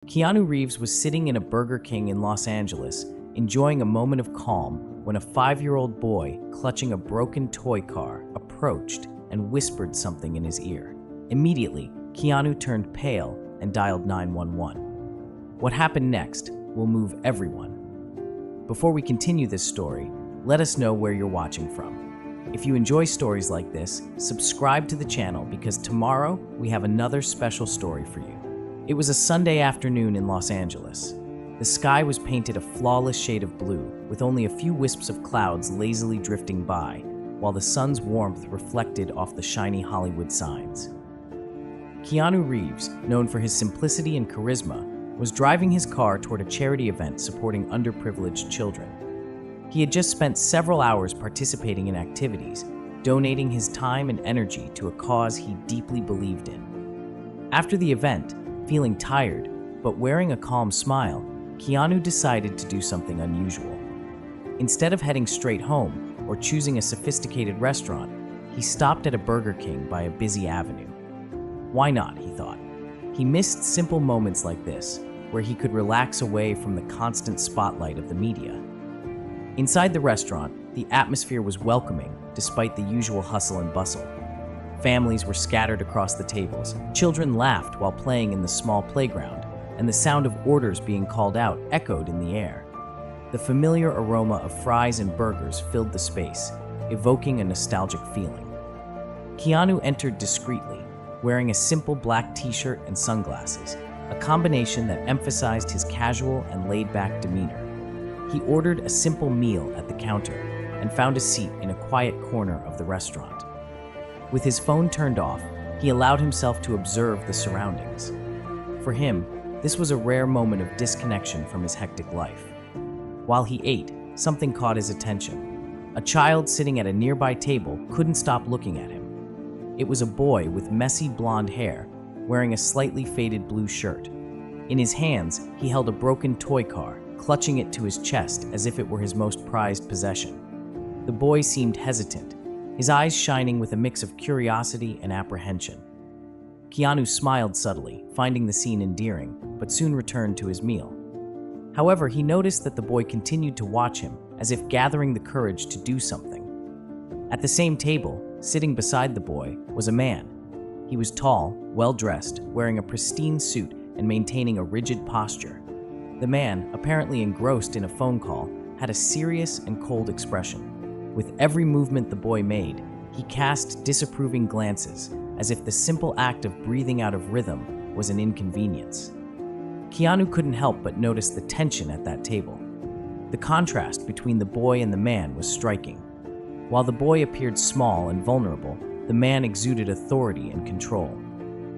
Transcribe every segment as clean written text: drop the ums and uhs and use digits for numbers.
Keanu Reeves was sitting in a Burger King in Los Angeles, enjoying a moment of calm when a 5-year-old boy clutching a broken toy car approached and whispered something in his ear. Immediately, Keanu turned pale and dialed 911. What happened next will move everyone. Before we continue this story, let us know where you're watching from. If you enjoy stories like this, subscribe to the channel because tomorrow we have another special story for you. It was a Sunday afternoon in Los Angeles. The sky was painted a flawless shade of blue, with only a few wisps of clouds lazily drifting by, while the sun's warmth reflected off the shiny Hollywood signs. Keanu Reeves, known for his simplicity and charisma, was driving his car toward a charity event supporting underprivileged children. He had just spent several hours participating in activities, donating his time and energy to a cause he deeply believed in. After the event, feeling tired, but wearing a calm smile, Keanu decided to do something unusual. Instead of heading straight home or choosing a sophisticated restaurant, he stopped at a Burger King by a busy avenue. Why not, he thought. He missed simple moments like this, where he could relax away from the constant spotlight of the media. Inside the restaurant, the atmosphere was welcoming despite the usual hustle and bustle. Families were scattered across the tables, children laughed while playing in the small playground, and the sound of orders being called out echoed in the air. The familiar aroma of fries and burgers filled the space, evoking a nostalgic feeling. Keanu entered discreetly, wearing a simple black t-shirt and sunglasses, a combination that emphasized his casual and laid-back demeanor. He ordered a simple meal at the counter and found a seat in a quiet corner of the restaurant. With his phone turned off, he allowed himself to observe the surroundings. For him, this was a rare moment of disconnection from his hectic life. While he ate, something caught his attention. A child sitting at a nearby table couldn't stop looking at him. It was a boy with messy blonde hair, wearing a slightly faded blue shirt. In his hands, he held a broken toy car, clutching it to his chest as if it were his most prized possession. The boy seemed hesitant, his eyes shining with a mix of curiosity and apprehension. Keanu smiled subtly, finding the scene endearing, but soon returned to his meal. However, he noticed that the boy continued to watch him, as if gathering the courage to do something. At the same table, sitting beside the boy, was a man. He was tall, well-dressed, wearing a pristine suit and maintaining a rigid posture. The man, apparently engrossed in a phone call, had a serious and cold expression. With every movement the boy made, he cast disapproving glances, as if the simple act of breathing out of rhythm was an inconvenience. Keanu couldn't help but notice the tension at that table. The contrast between the boy and the man was striking. While the boy appeared small and vulnerable, the man exuded authority and control.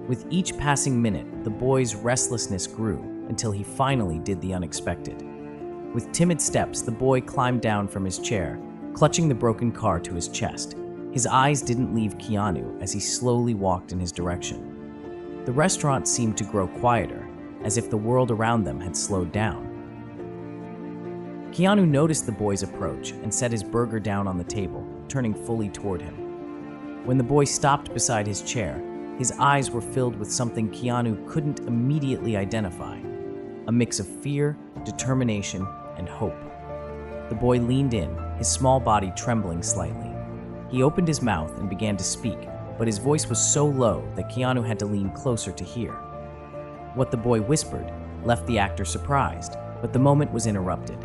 With each passing minute, the boy's restlessness grew until he finally did the unexpected. With timid steps, the boy climbed down from his chair, clutching the broken car to his chest. His eyes didn't leave Keanu as he slowly walked in his direction. The restaurant seemed to grow quieter, as if the world around them had slowed down. Keanu noticed the boy's approach and set his burger down on the table, turning fully toward him. When the boy stopped beside his chair, his eyes were filled with something Keanu couldn't immediately identify, a mix of fear, determination, and hope. The boy leaned in, his small body trembling slightly. He opened his mouth and began to speak, but his voice was so low that Keanu had to lean closer to hear. What the boy whispered left the actor surprised, but the moment was interrupted.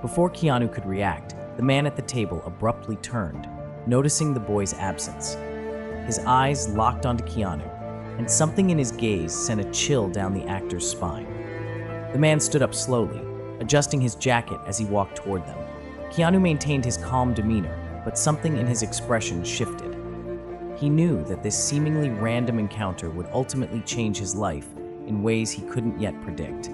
Before Keanu could react, the man at the table abruptly turned, noticing the boy's absence. His eyes locked onto Keanu, and something in his gaze sent a chill down the actor's spine. The man stood up slowly, adjusting his jacket as he walked toward them. Keanu maintained his calm demeanor, but something in his expression shifted. He knew that this seemingly random encounter would ultimately change his life in ways he couldn't yet predict.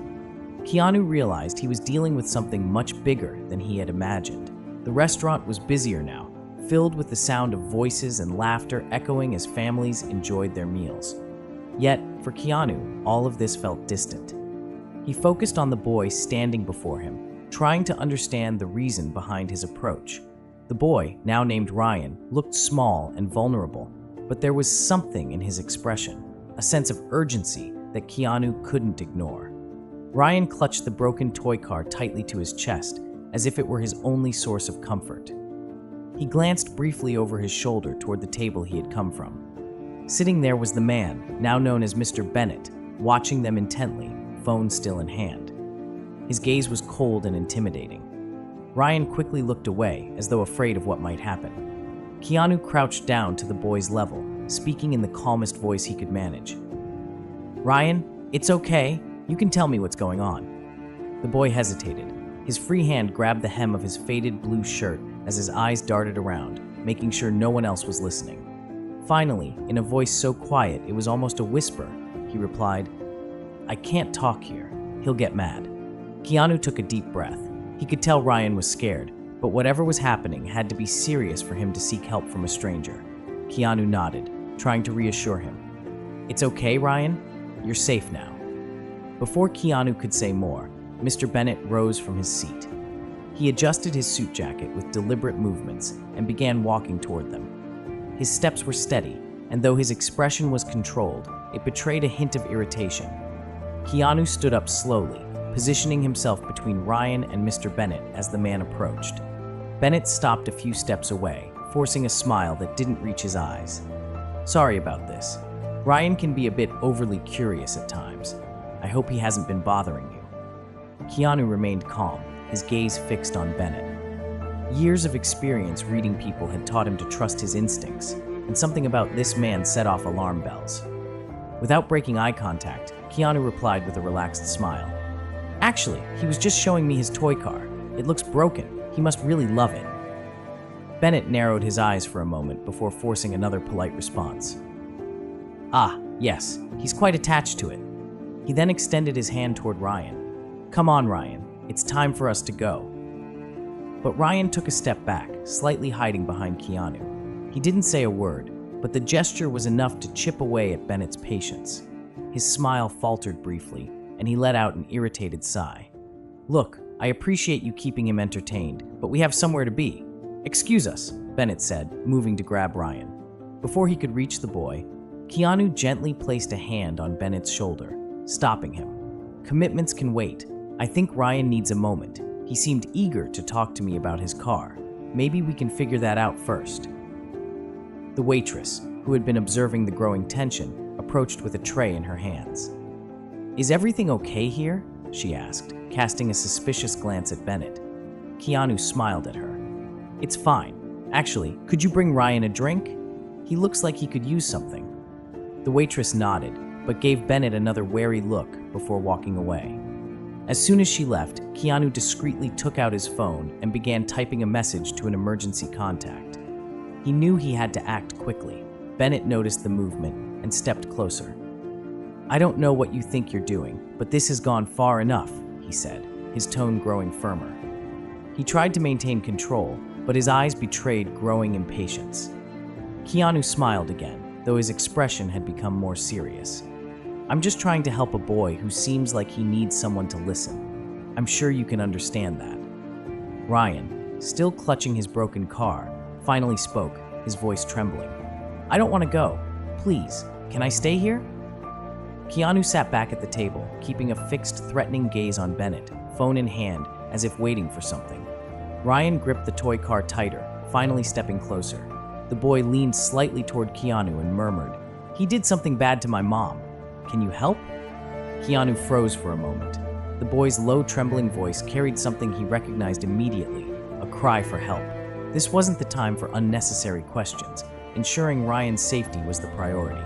Keanu realized he was dealing with something much bigger than he had imagined. The restaurant was busier now, filled with the sound of voices and laughter echoing as families enjoyed their meals. Yet, for Keanu, all of this felt distant. He focused on the boy standing before him, trying to understand the reason behind his approach. The boy, now named Ryan, looked small and vulnerable, but there was something in his expression, a sense of urgency that Keanu couldn't ignore. Ryan clutched the broken toy car tightly to his chest, as if it were his only source of comfort. He glanced briefly over his shoulder toward the table he had come from. Sitting there was the man, now known as Mr. Bennett, watching them intently, phone still in hand. His gaze was cold and intimidating. Ryan quickly looked away, as though afraid of what might happen. Keanu crouched down to the boy's level, speaking in the calmest voice he could manage. "Ryan, it's okay. You can tell me what's going on." The boy hesitated. His free hand grabbed the hem of his faded blue shirt as his eyes darted around, making sure no one else was listening. Finally, in a voice so quiet it was almost a whisper, he replied, "I can't talk here. He'll get mad." Keanu took a deep breath. He could tell Ryan was scared, but whatever was happening had to be serious for him to seek help from a stranger. Keanu nodded, trying to reassure him. "It's okay, Ryan. You're safe now." Before Keanu could say more, Mr. Bennett rose from his seat. He adjusted his suit jacket with deliberate movements and began walking toward them. His steps were steady, and though his expression was controlled, it betrayed a hint of irritation. Keanu stood up slowly, positioning himself between Ryan and Mr. Bennett as the man approached. Bennett stopped a few steps away, forcing a smile that didn't reach his eyes. "Sorry about this. Ryan can be a bit overly curious at times. I hope he hasn't been bothering you." Keanu remained calm, his gaze fixed on Bennett. Years of experience reading people had taught him to trust his instincts, and something about this man set off alarm bells. Without breaking eye contact, Keanu replied with a relaxed smile. "Actually, he was just showing me his toy car. It looks broken. He must really love it." Bennett narrowed his eyes for a moment before forcing another polite response. "Ah, yes, he's quite attached to it." He then extended his hand toward Ryan. "Come on, Ryan. It's time for us to go." But Ryan took a step back, slightly hiding behind Keanu. He didn't say a word, but the gesture was enough to chip away at Bennett's patience. His smile faltered briefly, and he let out an irritated sigh. "Look, I appreciate you keeping him entertained, but we have somewhere to be. Excuse us," Bennett said, moving to grab Ryan. Before he could reach the boy, Keanu gently placed a hand on Bennett's shoulder, stopping him. "Commitments can wait. I think Ryan needs a moment. He seemed eager to talk to me about his car. Maybe we can figure that out first." The waitress, who had been observing the growing tension, approached with a tray in her hands. "Is everything okay here?" she asked, casting a suspicious glance at Bennett. Keanu smiled at her. "It's fine. Actually, could you bring Ryan a drink? He looks like he could use something." The waitress nodded, but gave Bennett another wary look before walking away. As soon as she left, Keanu discreetly took out his phone and began typing a message to an emergency contact. He knew he had to act quickly. Bennett noticed the movement and stepped closer. "I don't know what you think you're doing, but this has gone far enough," he said, his tone growing firmer. He tried to maintain control, but his eyes betrayed growing impatience. Keanu smiled again, though his expression had become more serious. "I'm just trying to help a boy who seems like he needs someone to listen. I'm sure you can understand that." Ryan, still clutching his broken car, finally spoke, his voice trembling. "I don't want to go. Please, can I stay here?" Keanu sat back at the table, keeping a fixed, threatening gaze on Bennett, phone in hand, as if waiting for something. Ryan gripped the toy car tighter, finally stepping closer. The boy leaned slightly toward Keanu and murmured, "He did something bad to my mom. Can you help?" Keanu froze for a moment. The boy's low, trembling voice carried something he recognized immediately, a cry for help. This wasn't the time for unnecessary questions. Ensuring Ryan's safety was the priority.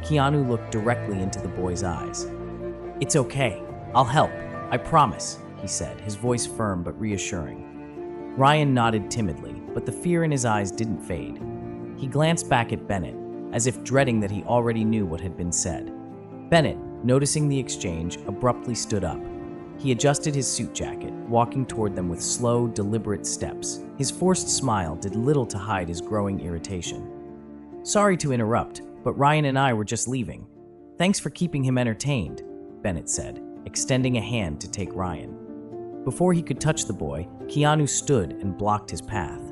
Keanu looked directly into the boy's eyes. "It's okay. I'll help. I promise," he said, his voice firm but reassuring. Ryan nodded timidly, but the fear in his eyes didn't fade. He glanced back at Bennett, as if dreading that he already knew what had been said. Bennett, noticing the exchange, abruptly stood up. He adjusted his suit jacket, walking toward them with slow, deliberate steps. His forced smile did little to hide his growing irritation. "Sorry to interrupt, but Ryan and I were just leaving. Thanks for keeping him entertained," Bennett said, extending a hand to take Ryan. Before he could touch the boy, Keanu stood and blocked his path.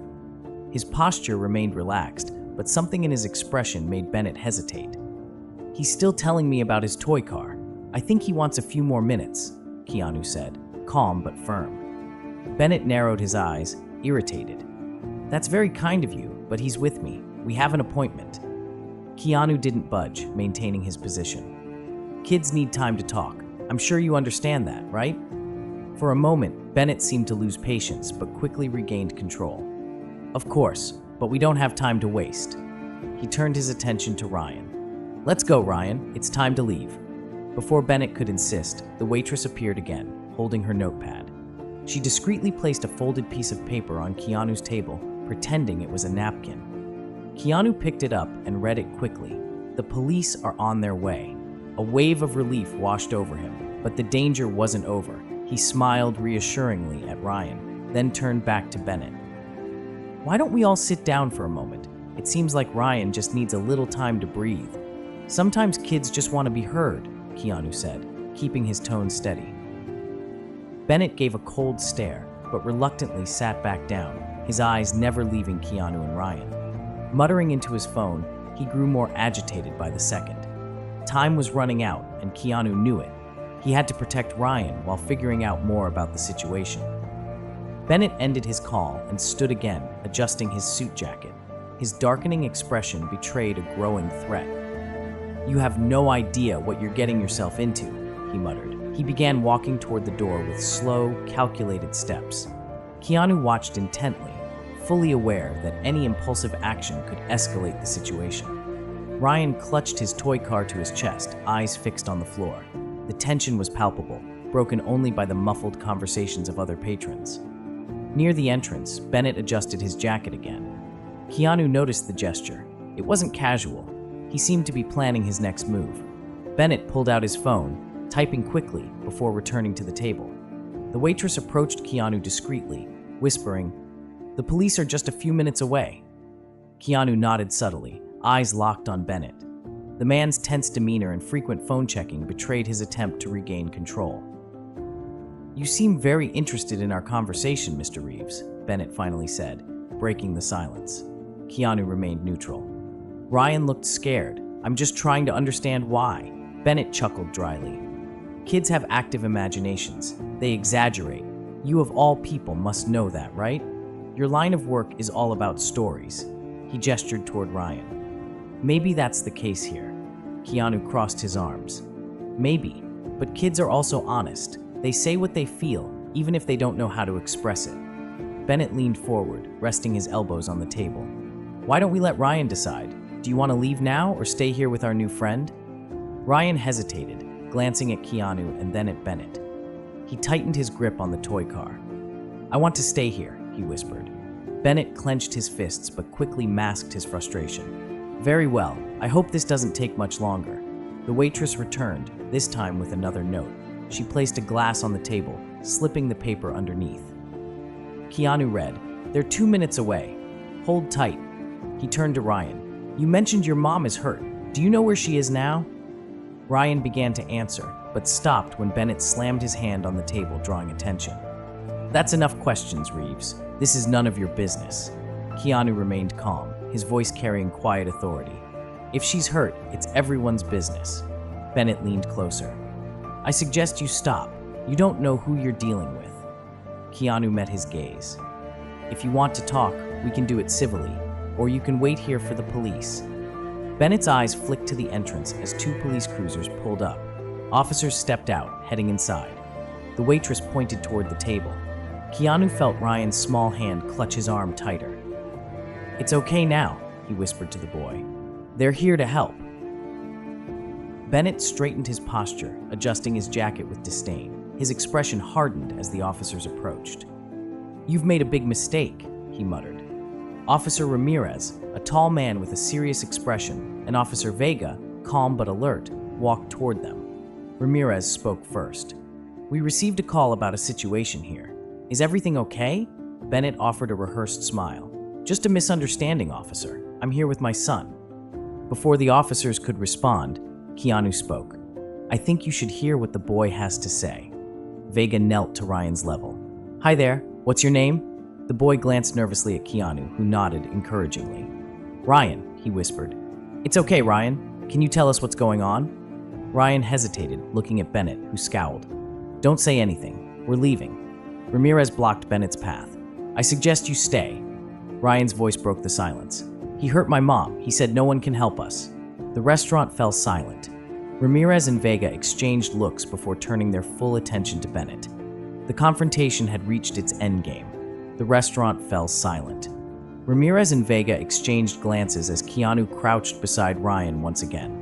His posture remained relaxed, but something in his expression made Bennett hesitate. "He's still telling me about his toy car. I think he wants a few more minutes, Keanu said, calm but firm. Bennett narrowed his eyes, irritated. That's very kind of you, but he's with me. We have an appointment. Keanu didn't budge, maintaining his position. Kids need time to talk. I'm sure you understand that, right? For a moment, Bennett seemed to lose patience, but quickly regained control. Of course, but we don't have time to waste. He turned his attention to Ryan. Let's go, Ryan. It's time to leave. Before Bennett could insist, the waitress appeared again, holding her notepad. She discreetly placed a folded piece of paper on Keanu's table, pretending it was a napkin. Keanu picked it up and read it quickly. The police are on their way. A wave of relief washed over him, but the danger wasn't over. He smiled reassuringly at Ryan, then turned back to Bennett. Why don't we all sit down for a moment? It seems like Ryan just needs a little time to breathe. Sometimes kids just want to be heard, Keanu said, keeping his tone steady. Bennett gave a cold stare, but reluctantly sat back down, his eyes never leaving Keanu and Ryan. Muttering into his phone, he grew more agitated by the second. Time was running out, and Keanu knew it. He had to protect Ryan while figuring out more about the situation. Bennett ended his call and stood again, adjusting his suit jacket. His darkening expression betrayed a growing threat. You have no idea what you're getting yourself into, he muttered. He began walking toward the door with slow, calculated steps. Keanu watched intently, fully aware that any impulsive action could escalate the situation. Ryan clutched his toy car to his chest, eyes fixed on the floor. The tension was palpable, broken only by the muffled conversations of other patrons. Near the entrance, Bennett adjusted his jacket again. Keanu noticed the gesture. It wasn't casual. He seemed to be planning his next move. Bennett pulled out his phone, typing quickly before returning to the table. The waitress approached Keanu discreetly, whispering, "The police are just a few minutes away." Keanu nodded subtly, eyes locked on Bennett. The man's tense demeanor and frequent phone checking betrayed his attempt to regain control. You seem very interested in our conversation, Mr. Reeves, Bennett finally said, breaking the silence. Keanu remained neutral. Ryan looked scared. I'm just trying to understand why. Bennett chuckled dryly. Kids have active imaginations. They exaggerate. You of all people must know that, right? Your line of work is all about stories. He gestured toward Ryan. Maybe that's the case here. Keanu crossed his arms. Maybe, but kids are also honest. They say what they feel, even if they don't know how to express it. Bennett leaned forward, resting his elbows on the table. Why don't we let Ryan decide? Do you want to leave now or stay here with our new friend? Ryan hesitated, glancing at Keanu and then at Bennett. He tightened his grip on the toy car. I want to stay here, he whispered. Bennett clenched his fists but quickly masked his frustration. Very well, I hope this doesn't take much longer. The waitress returned, this time with another note. She placed a glass on the table, slipping the paper underneath. Keanu read, They're 2 minutes away. Hold tight. He turned to Ryan. You mentioned your mom is hurt. Do you know where she is now? Ryan began to answer, but stopped when Bennett slammed his hand on the table, drawing attention. That's enough questions, Reeves. This is none of your business. Keanu remained calm, his voice carrying quiet authority. If she's hurt, it's everyone's business. Bennett leaned closer. I suggest you stop. You don't know who you're dealing with. Keanu met his gaze. If you want to talk, we can do it civilly, or you can wait here for the police. Bennett's eyes flicked to the entrance as 2 police cruisers pulled up. Officers stepped out, heading inside. The waitress pointed toward the table. Keanu felt Ryan's small hand clutch his arm tighter. It's okay now, he whispered to the boy. They're here to help. Bennett straightened his posture, adjusting his jacket with disdain. His expression hardened as the officers approached. You've made a big mistake, he muttered. Officer Ramirez, a tall man with a serious expression, and Officer Vega, calm but alert, walked toward them. Ramirez spoke first. We received a call about a situation here. Is everything okay? Bennett offered a rehearsed smile. Just a misunderstanding, officer. I'm here with my son. Before the officers could respond, Keanu spoke. I think you should hear what the boy has to say. Vega knelt to Ryan's level. Hi there, what's your name? The boy glanced nervously at Keanu, who nodded encouragingly. Ryan, he whispered. It's okay, Ryan. Can you tell us what's going on? Ryan hesitated, looking at Bennett, who scowled. "Don't say anything. We're leaving." Ramirez blocked Bennett's path. "I suggest you stay." Ryan's voice broke the silence. "He hurt my mom. He said no one can help us." The restaurant fell silent. Ramirez and Vega exchanged looks before turning their full attention to Bennett. The confrontation had reached its endgame. The restaurant fell silent. Ramirez and Vega exchanged glances as Keanu crouched beside Ryan once again.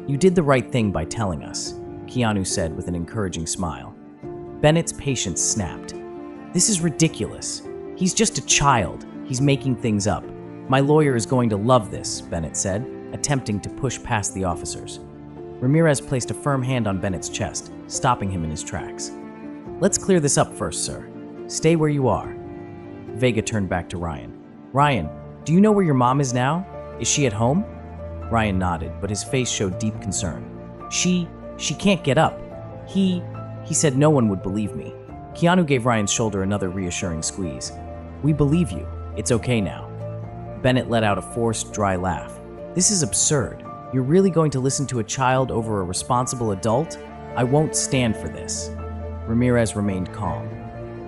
"You did the right thing by telling us," Keanu said with an encouraging smile. Bennett's patience snapped. "This is ridiculous. He's just a child. He's making things up. My lawyer is going to love this," Bennett said, attempting to push past the officers. Ramirez placed a firm hand on Bennett's chest, stopping him in his tracks. "Let's clear this up first, sir. Stay where you are." Vega turned back to Ryan. "Ryan, do you know where your mom is now? Is she at home?" Ryan nodded, but his face showed deep concern. She can't get up. He said no one would believe me." Keanu gave Ryan's shoulder another reassuring squeeze. "We believe you. It's okay now." Bennett let out a forced, dry laugh. "This is absurd. You're really going to listen to a child over a responsible adult? I won't stand for this." Ramirez remained calm.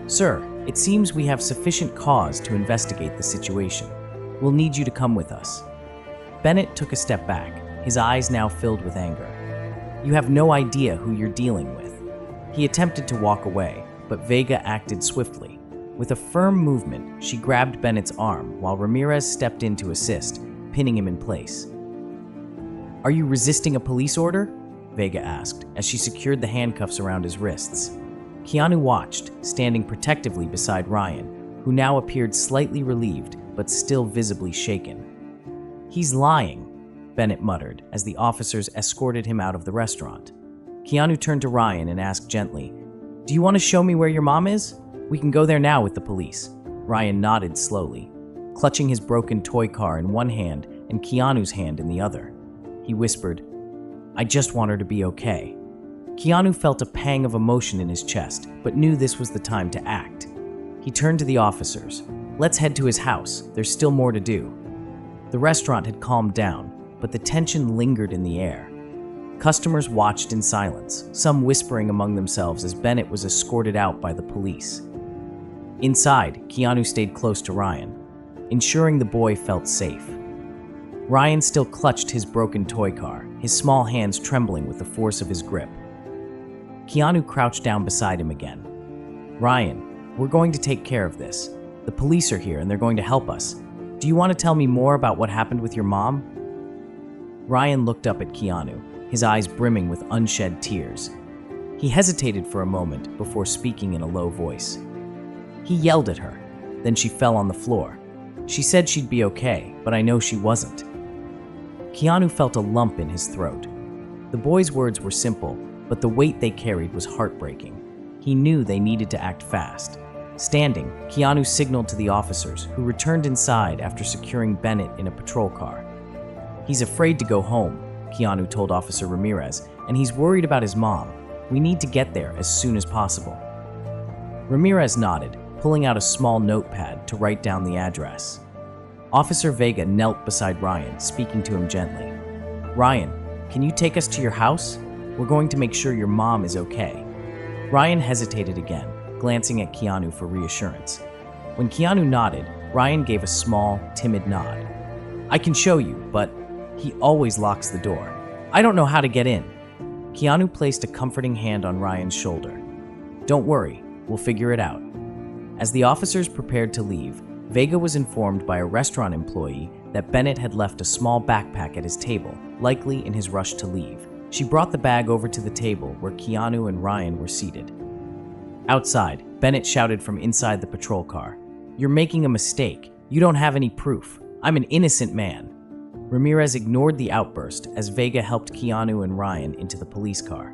"Sir, it seems we have sufficient cause to investigate the situation. We'll need you to come with us." Bennett took a step back, his eyes now filled with anger. "You have no idea who you're dealing with." He attempted to walk away, but Vega acted swiftly. With a firm movement, she grabbed Bennett's arm while Ramirez stepped in to assist, pinning him in place. "Are you resisting a police order?" Vega asked, as she secured the handcuffs around his wrists. Keanu watched, standing protectively beside Ryan, who now appeared slightly relieved but still visibly shaken. "He's lying," Bennett muttered as the officers escorted him out of the restaurant. Keanu turned to Ryan and asked gently, "Do you want to show me where your mom is? We can go there now with the police." Ryan nodded slowly, clutching his broken toy car in one hand and Keanu's hand in the other. He whispered, "I just want her to be okay." Keanu felt a pang of emotion in his chest, but knew this was the time to act. He turned to the officers. "Let's head to his house. There's still more to do." The restaurant had calmed down, but the tension lingered in the air. Customers watched in silence, some whispering among themselves as Bennett was escorted out by the police. Inside, Keanu stayed close to Ryan, ensuring the boy felt safe. Ryan still clutched his broken toy car, his small hands trembling with the force of his grip. Keanu crouched down beside him again. "Ryan, we're going to take care of this. The police are here and they're going to help us. Do you want to tell me more about what happened with your mom?" Ryan looked up at Keanu, his eyes brimming with unshed tears. He hesitated for a moment before speaking in a low voice. He yelled at her, then she fell on the floor. She said she'd be okay, but I know she wasn't. Keanu felt a lump in his throat. The boy's words were simple, but the weight they carried was heartbreaking. He knew they needed to act fast. Standing, Keanu signaled to the officers, who returned inside after securing Bennett in a patrol car. "He's afraid to go home," Keanu told Officer Ramirez, "and he's worried about his mom. We need to get there as soon as possible." Ramirez nodded, pulling out a small notepad to write down the address. Officer Vega knelt beside Ryan, speaking to him gently. "Ryan, can you take us to your house? We're going to make sure your mom is okay." Ryan hesitated again, glancing at Keanu for reassurance. When Keanu nodded, Ryan gave a small, timid nod. "I can show you, but he always locks the door. I don't know how to get in." Keanu placed a comforting hand on Ryan's shoulder. "Don't worry, we'll figure it out." As the officers prepared to leave, Vega was informed by a restaurant employee that Bennett had left a small backpack at his table, likely in his rush to leave. She brought the bag over to the table where Keanu and Ryan were seated. Outside, Bennett shouted from inside the patrol car, "You're making a mistake. You don't have any proof. I'm an innocent man." Ramirez ignored the outburst as Vega helped Keanu and Ryan into the police car.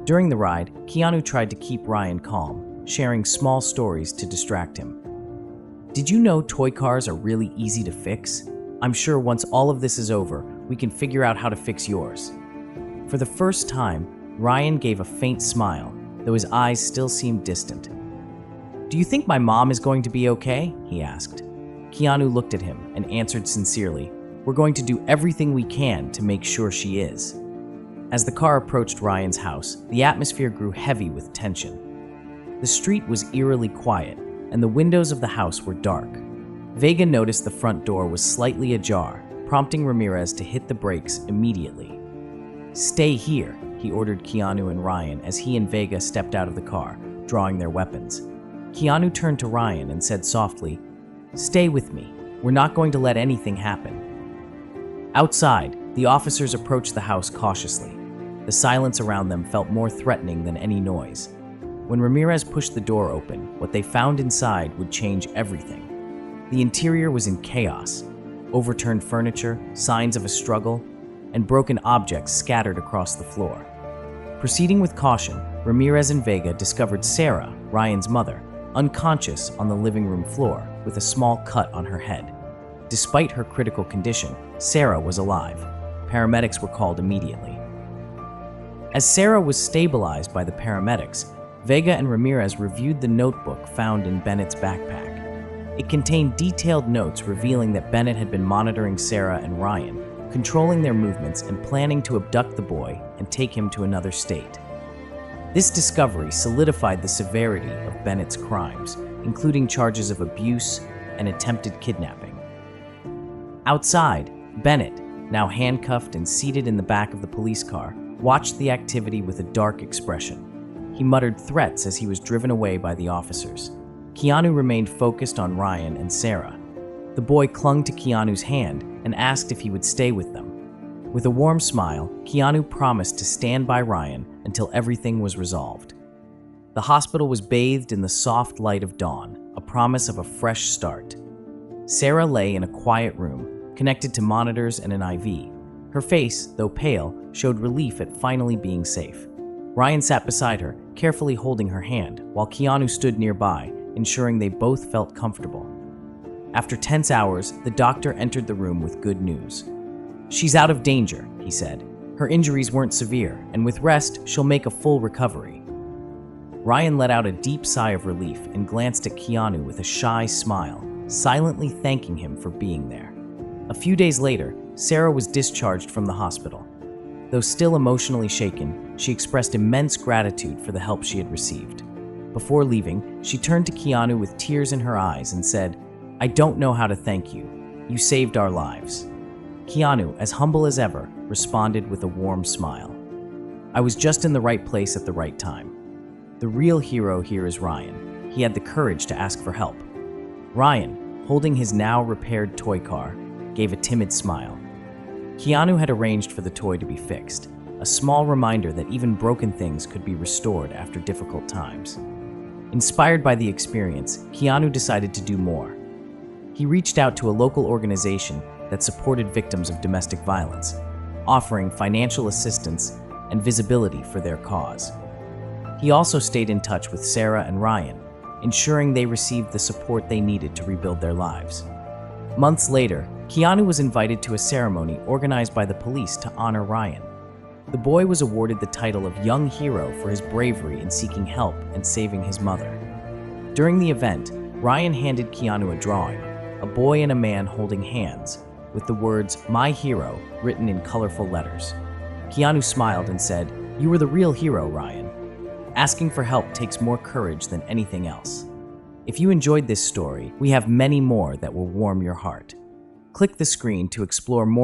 During the ride, Keanu tried to keep Ryan calm, sharing small stories to distract him. "Did you know toy cars are really easy to fix? I'm sure once all of this is over, we can figure out how to fix yours." For the first time, Ryan gave a faint smile, though his eyes still seemed distant. "Do you think my mom is going to be okay?" he asked. Keanu looked at him and answered sincerely, "We're going to do everything we can to make sure she is." As the car approached Ryan's house, the atmosphere grew heavy with tension. The street was eerily quiet, and the windows of the house were dark. Vega noticed the front door was slightly ajar, prompting Ramirez to hit the brakes immediately. "Stay here," he ordered Keanu and Ryan as he and Vega stepped out of the car, drawing their weapons. Keanu turned to Ryan and said softly, "Stay with me. We're not going to let anything happen." Outside, the officers approached the house cautiously. The silence around them felt more threatening than any noise. When Ramirez pushed the door open, what they found inside would change everything. The interior was in chaos. Overturned furniture, signs of a struggle, and broken objects scattered across the floor. Proceeding with caution, Ramirez and Vega discovered Sarah, Ryan's mother, unconscious on the living room floor with a small cut on her head. Despite her critical condition, Sarah was alive. Paramedics were called immediately. As Sarah was stabilized by the paramedics, Vega and Ramirez reviewed the notebook found in Bennett's backpack. It contained detailed notes revealing that Bennett had been monitoring Sarah and Ryan, controlling their movements and planning to abduct the boy and take him to another state. This discovery solidified the severity of Bennett's crimes, including charges of abuse and attempted kidnapping. Outside, Bennett, now handcuffed and seated in the back of the police car, watched the activity with a dark expression. He muttered threats as he was driven away by the officers. Keanu remained focused on Ryan and Sarah. The boy clung to Keanu's hand and asked if he would stay with them. With a warm smile, Keanu promised to stand by Ryan until everything was resolved. The hospital was bathed in the soft light of dawn, a promise of a fresh start. Sarah lay in a quiet room, connected to monitors and an IV. Her face, though pale, showed relief at finally being safe. Ryan sat beside her, carefully holding her hand, while Keanu stood nearby, ensuring they both felt comfortable. After tense hours, the doctor entered the room with good news. "She's out of danger," he said. "Her injuries weren't severe, and with rest, she'll make a full recovery." Ryan let out a deep sigh of relief and glanced at Keanu with a shy smile, silently thanking him for being there. A few days later, Sarah was discharged from the hospital. Though still emotionally shaken, she expressed immense gratitude for the help she had received. Before leaving, she turned to Keanu with tears in her eyes and said, "I don't know how to thank you. You saved our lives." Keanu, as humble as ever, responded with a warm smile. "I was just in the right place at the right time. The real hero here is Ryan. He had the courage to ask for help." Ryan, holding his now repaired toy car, gave a timid smile. Keanu had arranged for the toy to be fixed, a small reminder that even broken things could be restored after difficult times. Inspired by the experience, Keanu decided to do more. He reached out to a local organization that supported victims of domestic violence, offering financial assistance and visibility for their cause. He also stayed in touch with Sarah and Ryan, ensuring they received the support they needed to rebuild their lives. Months later, Keanu was invited to a ceremony organized by the police to honor Ryan. The boy was awarded the title of Young Hero for his bravery in seeking help and saving his mother. During the event, Ryan handed Keanu a drawing, a boy and a man holding hands, with the words, "My Hero," written in colorful letters. Keanu smiled and said, "You were the real hero, Ryan. Asking for help takes more courage than anything else." If you enjoyed this story, we have many more that will warm your heart. Click the screen to explore more